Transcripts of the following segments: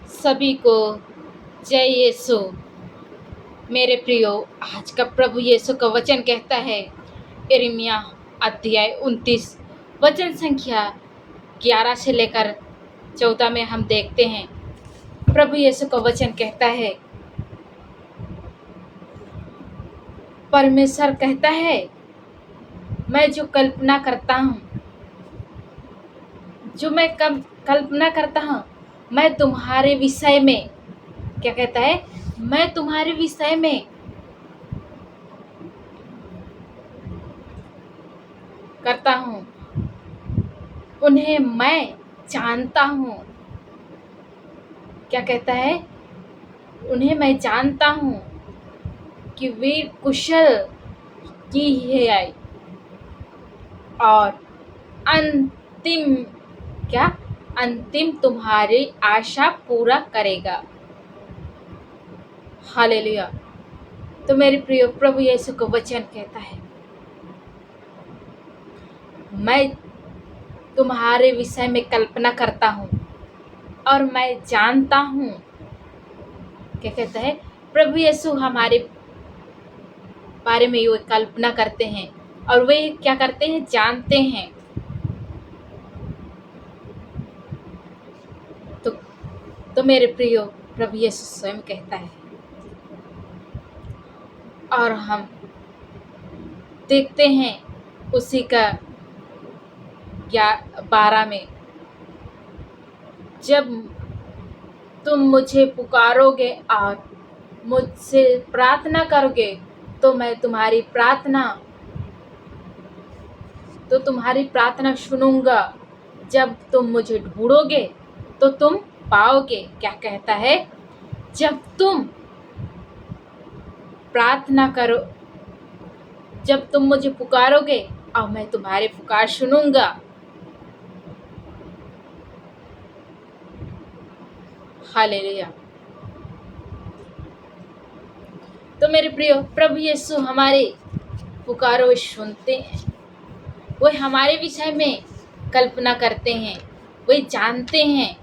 सभी को जय यीशु। मेरे प्रियो, आज का प्रभु यीशु का वचन कहता है, यिर्मयाह अध्याय 29 वचन संख्या 11 से लेकर 14 में हम देखते हैं। प्रभु यीशु का वचन कहता है, परमेश्वर कहता है, मैं जो कल्पना करता हूँ, कल्पना करता हूँ, मैं तुम्हारे विषय में, क्या कहता है, मैं तुम्हारे विषय में करता हूँ, उन्हें मैं जानता हूँ। क्या कहता है, उन्हें मैं जानता हूँ कि वे कुशल की है और अंतिम तुम्हारी आशा पूरा करेगा। हालेलुया। तो मेरे प्रिय, प्रभु यीशु का वचन कहता है, मैं तुम्हारे विषय में कल्पना करता हूँ और मैं जानता हूँ। क्या कहता है, प्रभु यीशु हमारे बारे में ये कल्पना करते हैं और वे क्या करते हैं, जानते हैं। तो मेरे प्रियो, प्रभु यीशु स्वयं कहता है, और हम देखते हैं उसी का 12 में, जब तुम मुझे पुकारोगे और मुझसे प्रार्थना करोगे तो मैं तुम्हारी प्रार्थना सुनूंगा। जब तुम मुझे ढूंढोगे तो तुम पाओगे। क्या कहता है, जब तुम प्रार्थना करो, जब तुम मुझे पुकारोगे और मैं तुम्हारी पुकार सुनूंगा। हालेलुया। तो मेरे प्रिय, प्रभु यीशु हमारे पुकारो सुनते हैं। वे हमारे विषय में कल्पना करते हैं, वे जानते हैं।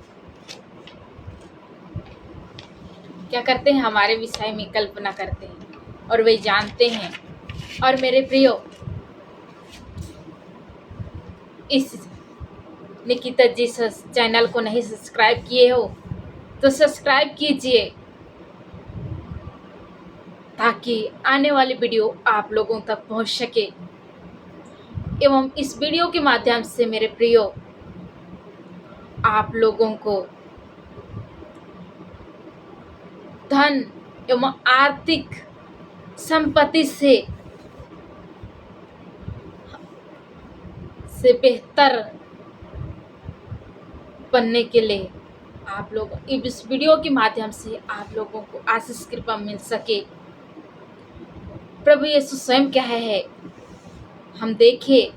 क्या करते हैं, हमारे विषय में कल्पना करते हैं और वे जानते हैं। और मेरे प्रियो, इस निकिता जीसस चैनल को नहीं सब्सक्राइब किए हो तो सब्सक्राइब कीजिए, ताकि आने वाली वीडियो आप लोगों तक पहुंच सके। एवं इस वीडियो के माध्यम से मेरे प्रियो, आप लोगों को धन एवं आर्थिक संपत्ति से बेहतर बनने के लिए आप लोग इस वीडियो के माध्यम से आप लोगों को आशीष कृपा मिल सके। प्रभु यीशु स्वयं क्या है, हम देखें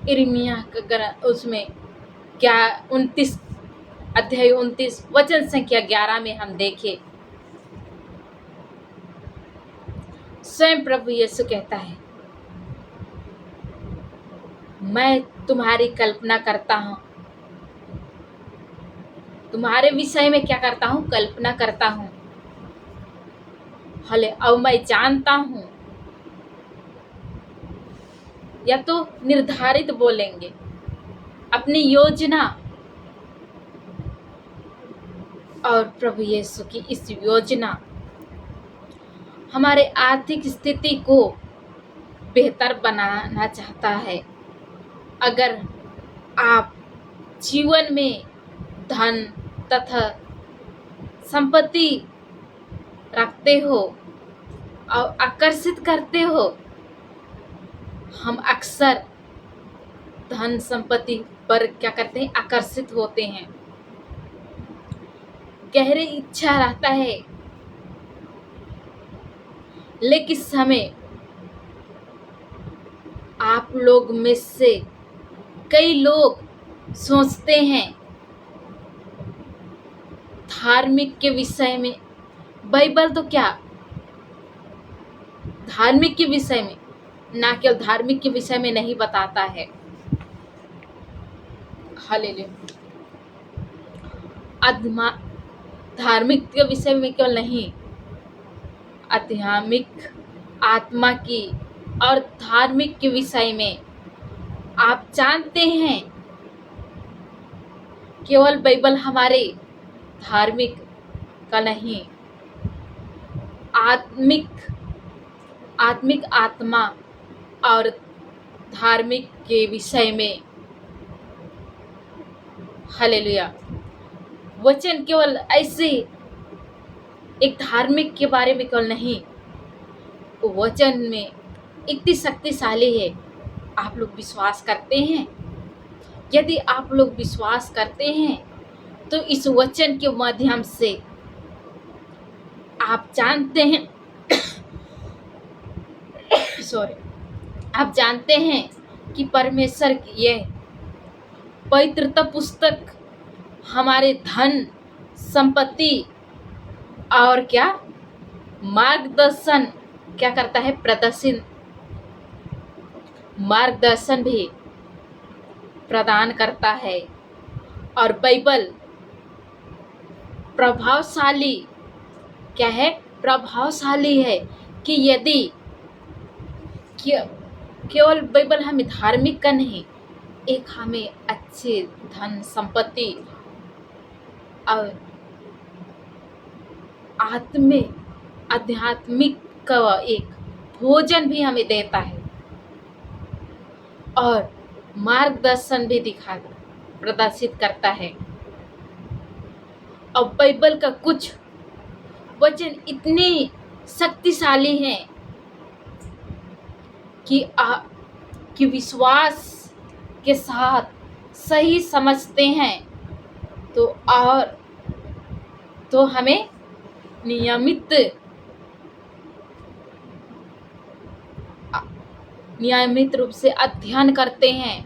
यिर्मयाह का उसमें क्या 29 अध्याय 29 वचन संख्या 11 में हम देखें, स्वयं प्रभु यीशु कहता है, मैं तुम्हारी कल्पना करता हूँ, तुम्हारे विषय में क्या करता हूँ, कल्पना करता हूँ। हले अब मैं जानता हूँ, या तो निर्धारित बोलेंगे अपनी योजना। और प्रभु यीशु की इस योजना हमारे आर्थिक स्थिति को बेहतर बनाना चाहता है। अगर आप जीवन में धन तथा संपत्ति रखते हो और आकर्षित करते हो, हम अक्सर धन संपत्ति पर क्या करते हैं, आकर्षित होते हैं। गहरी इच्छा रहता है, लेकिन समय आप लोग में से कई लोग सोचते हैं धार्मिक के विषय में, बाइबल तो क्या, धार्मिक के विषय में, ना केवल धार्मिक के विषय में नहीं बताता है। हालेलुया। आत्मा धार्मिक के विषय में केवल नहीं, आध्यात्मिक आत्मा की और धार्मिक के विषय में आप जानते हैं, केवल बाइबल हमारे धार्मिक का नहीं, आत्मिक आत्मा और धार्मिक के विषय में। हालेलुया। वचन केवल ऐसे एक धार्मिक के बारे में केवल नहीं, वचन में इतनी शक्तिशाली है। आप लोग विश्वास करते हैं? यदि आप लोग विश्वास करते हैं तो इस वचन के माध्यम से आप जानते हैं आप जानते हैं कि परमेश्वर की यह पवित्रता पुस्तक हमारे धन संपत्ति और क्या मार्गदर्शन क्या करता है, मार्गदर्शन भी प्रदान करता है। और बाइबल प्रभावशाली क्या है, प्रभावशाली है कि यदि केवल बाइबल हमें धार्मिक का नहीं, एक हमें अच्छे धन संपत्ति और आध्यात्मिक का एक भोजन भी हमें देता है और मार्गदर्शन भी प्रदर्शित करता है। और बाइबल का कुछ वचन इतने शक्तिशाली हैं कि विश्वास के साथ सही समझते हैं तो हमें नियमित रूप से अध्ययन करते हैं।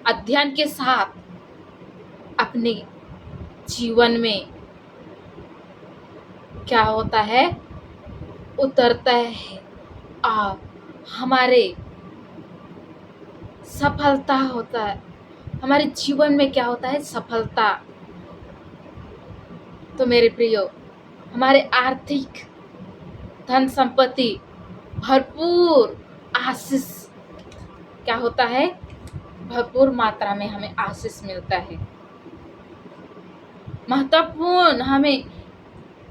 अध्ययन के साथ अपने जीवन में क्या होता है, उतरता है और हमारे सफलता होता है। हमारे जीवन में क्या होता है, सफलता। तो मेरे प्रियो, हमारे आर्थिक धन संपत्ति भरपूर आशीष क्या होता है, भरपूर मात्रा में हमें आशीष मिलता है। महत्वपूर्ण हमें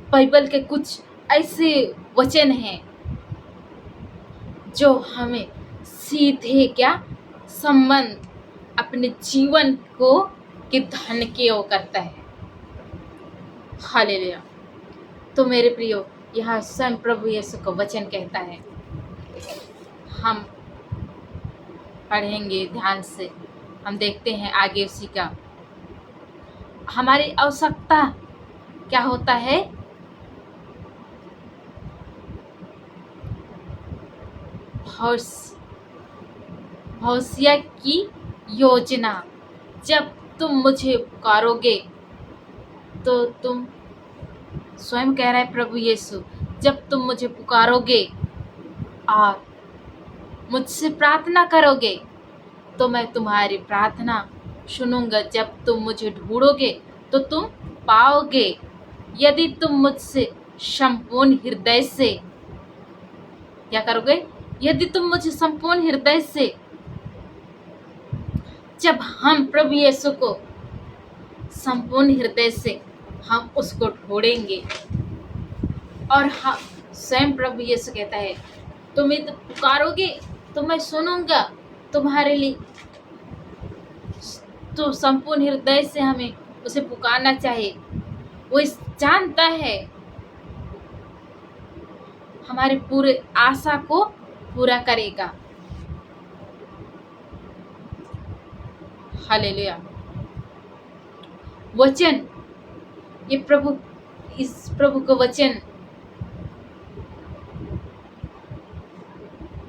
बाइबल के कुछ ऐसे वचन हैं जो हमें सीधे क्या संबंध अपने जीवन को कि धन के ओर करता है। हालेलुया। तो मेरे प्रियो, यह स्वयं प्रभु यीशु का वचन कहता है। हम पढ़ेंगे ध्यान से, हम देखते हैं आगे उसी का। हमारी आवश्यकता क्या होता है, भविष्य की योजना। जब तुम मुझे पुकारोगे तो तुम, स्वयं कह रहा है प्रभु यीशु, जब तुम मुझे पुकारोगे और मुझसे प्रार्थना करोगे तो मैं तुम्हारी प्रार्थना सुनूंगा। जब तुम मुझे ढूंढोगे तो तुम पाओगे, यदि तुम मुझसे संपूर्ण हृदय से क्या करोगे, यदि तुम मुझे संपूर्ण हृदय से। जब हम प्रभु यीशु को संपूर्ण हृदय से हम उसको ढूंढेंगे और हम, स्वयं प्रभु यीशु कहता है, तुम इधर पुकारोगे तो मैं सुनूंगा तुम्हारे लिए। तो संपूर्ण हृदय से हमें उसे पुकारना चाहिए। वो जानता है हमारे पूरे आशा को पूरा करेगा। हालेलुया। वचन, ये इस प्रभु का वचन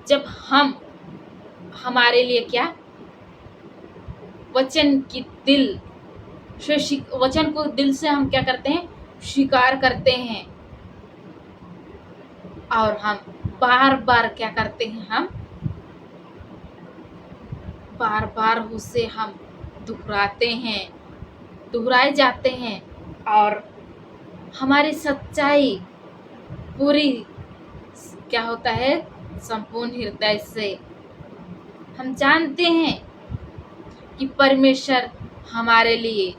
जब हम हमारे लिए क्या, वचन को दिल से हम क्या करते हैं, स्वीकार करते हैं और हम बार बार क्या करते हैं, हम बार बार उसे हम दोहराए जाते हैं और हमारी सच्चाई पूरी क्या होता है, संपूर्ण हृदय से हम जानते हैं कि परमेश्वर हमारे लिए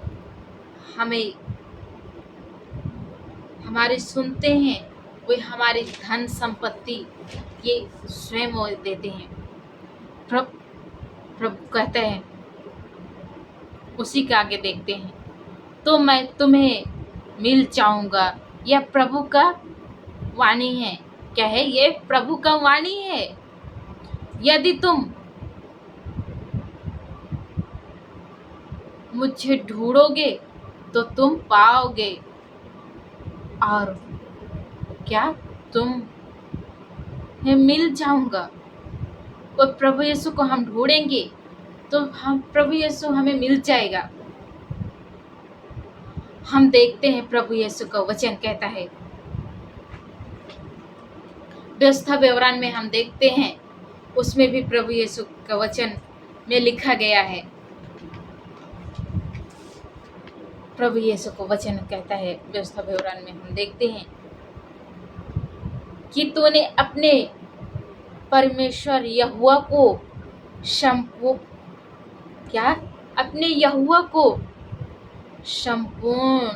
हमारे सुनते हैं, वे हमारी धन संपत्ति ये स्वयं वो देते हैं। प्रभु कहते हैं, उसी के आगे देखते हैं, तो मैं तुम्हें मिल जाऊंगा। यह प्रभु का वाणी है। क्या है? ये प्रभु का वाणी है। यदि तुम मुझे ढूंढोगे तो तुम पाओगे, और क्या तुम मिल जाऊंगा। और प्रभु यीशु को हम ढूंढेंगे तो प्रभु यीशु हमें मिल जाएगा। हम देखते हैं प्रभु यीशु का वचन कहता है, व्यवस्था विवरण में हम देखते हैं, उसमें भी प्रभु यीशु का वचन में लिखा गया है। प्रभु यीशु को वचन कहता है, व्यवस्था विवरण में हम देखते हैं कि तूने अपने परमेश्वर यहोवा को संपूर्ण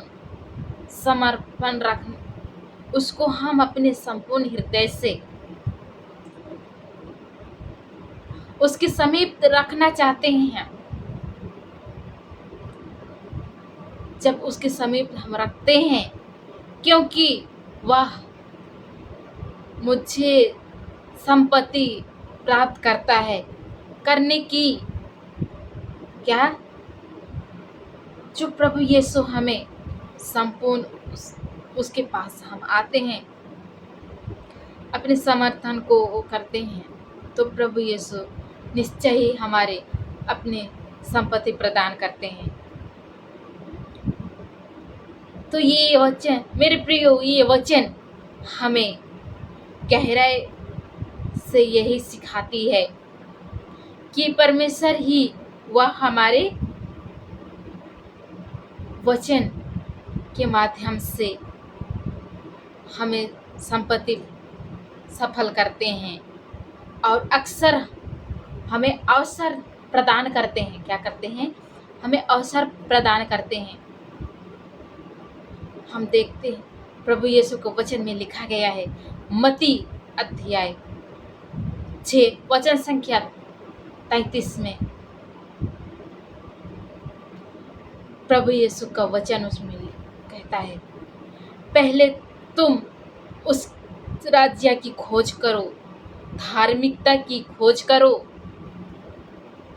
समर्पण रख, उसको हम अपने संपूर्ण हृदय से उसके समीप रखना चाहते हैं। जब उसके समीप हम रखते हैं, क्योंकि वह मुझे संपत्ति प्राप्त करता है करने की जो प्रभु यीशु हमें संपूर्ण उसके पास हम आते हैं, अपने समर्थन को वो करते हैं, तो प्रभु यीशु निश्चय ही हमारे अपने संपत्ति प्रदान करते हैं। तो ये वचन मेरे प्रियो, ये वचन हमें गहराई से यही सिखाती है कि परमेश्वर ही वह हमारे वचन के माध्यम से हमें संपत्ति सफल करते हैं और अक्सर हमें अवसर प्रदान करते हैं। क्या करते हैं? हमें अवसर प्रदान करते हैं। हम देखते हैं प्रभु यीशु को वचन में लिखा गया है, मत्ती अध्याय 6 वचन संख्या 33 में प्रभु यीशु का वचन उसमें कहता है, पहले तुम उस राज्य की खोज करो, धार्मिकता की खोज करो,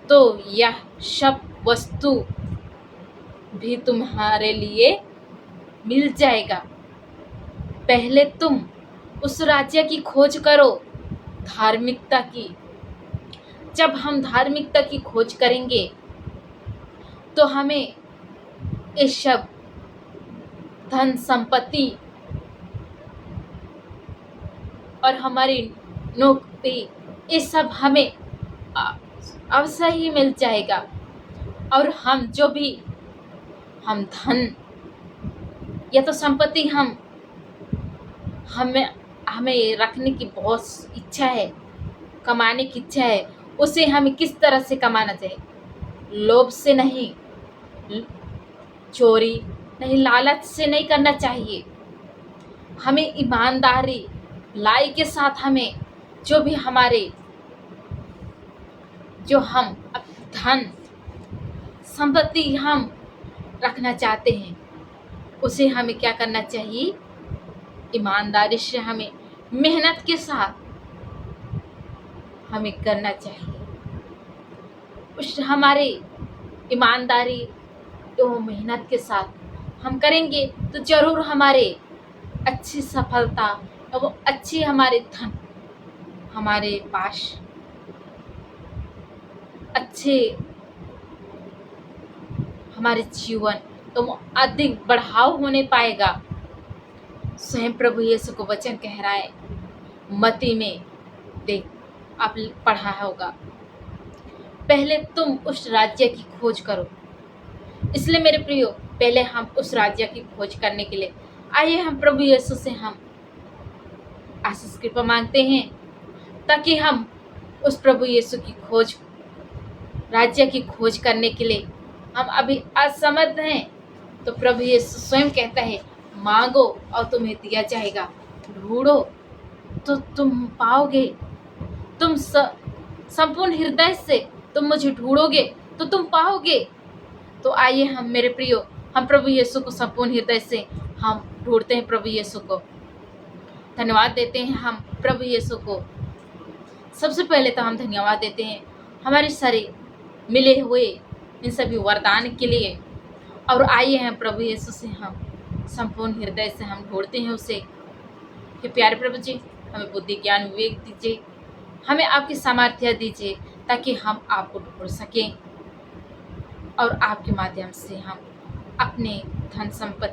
तो यह सब वस्तु भी तुम्हारे लिए मिल जाएगा। पहले तुम उस राज्य की खोज करो, धार्मिकता की। जब हम धार्मिकता की खोज करेंगे तो हमें ये सब धन संपत्ति और हमारी नौकरी, ये सब हमें अवश्य ही मिल जाएगा। और हम जो भी हम धन या तो संपत्ति हमें रखने की बहुत इच्छा है, कमाने की इच्छा है, उसे हमें किस तरह से कमाना चाहिए? लोभ से नहीं, चोरी नहीं, लालच से नहीं करना चाहिए। हमें ईमानदारी लाई के साथ हमें जो भी हम धन संपत्ति हम रखना चाहते हैं, उसे हमें क्या करना चाहिए? ईमानदारी से हमें मेहनत के साथ हमें करना चाहिए। उस हमारे ईमानदारी तो मेहनत के साथ हम करेंगे तो जरूर हमारे अच्छी सफलता और वो अच्छी हमारे धन हमारे पास अच्छे हमारे जीवन तो वो अधिक बढ़ाव होने पाएगा। स्वयं प्रभु यीशु को वचन कह रहा है, मत्ती में देख आप पढ़ा होगा, पहले तुम उस राज्य की खोज करो, इसलिए मेरे प्रियो, पहले हम उस राज्य की खोज करने के लिए आइए हम प्रभु यीशु से हम आशीष कृपा मांगते हैं, ताकि हम उस प्रभु यीशु की खोज, राज्य की खोज करने के लिए हम अभी असमर्थ हैं। तो प्रभु यीशु स्वयं कहता है, मांगो और तुम्हें दिया जाएगा, ढूंढो तो तुम पाओगे, तुम संपूर्ण हृदय से तुम मुझे ढूंढोगे तो तुम पाओगे। तो आइए हम मेरे प्रियो, हम प्रभु यीशु को संपूर्ण हृदय से हम ढूंढते हैं, प्रभु यीशु को धन्यवाद देते हैं। हम प्रभु यीशु को सबसे पहले तो हम धन्यवाद देते हैं हमारे सारे मिले हुए इन सभी वरदान के लिए। और आइए हम प्रभु यीशु से हम संपूर्ण हृदय से हम ढूंढते हैं उसे कि प्यारे प्रभु जी, हमें बुद्धि ज्ञान विवेक दीजिए, हमें आपकी सामर्थ्य दीजिए, ताकि हम आपको ढूंढ सकें और आपके माध्यम से हम अपने धन संपत्ति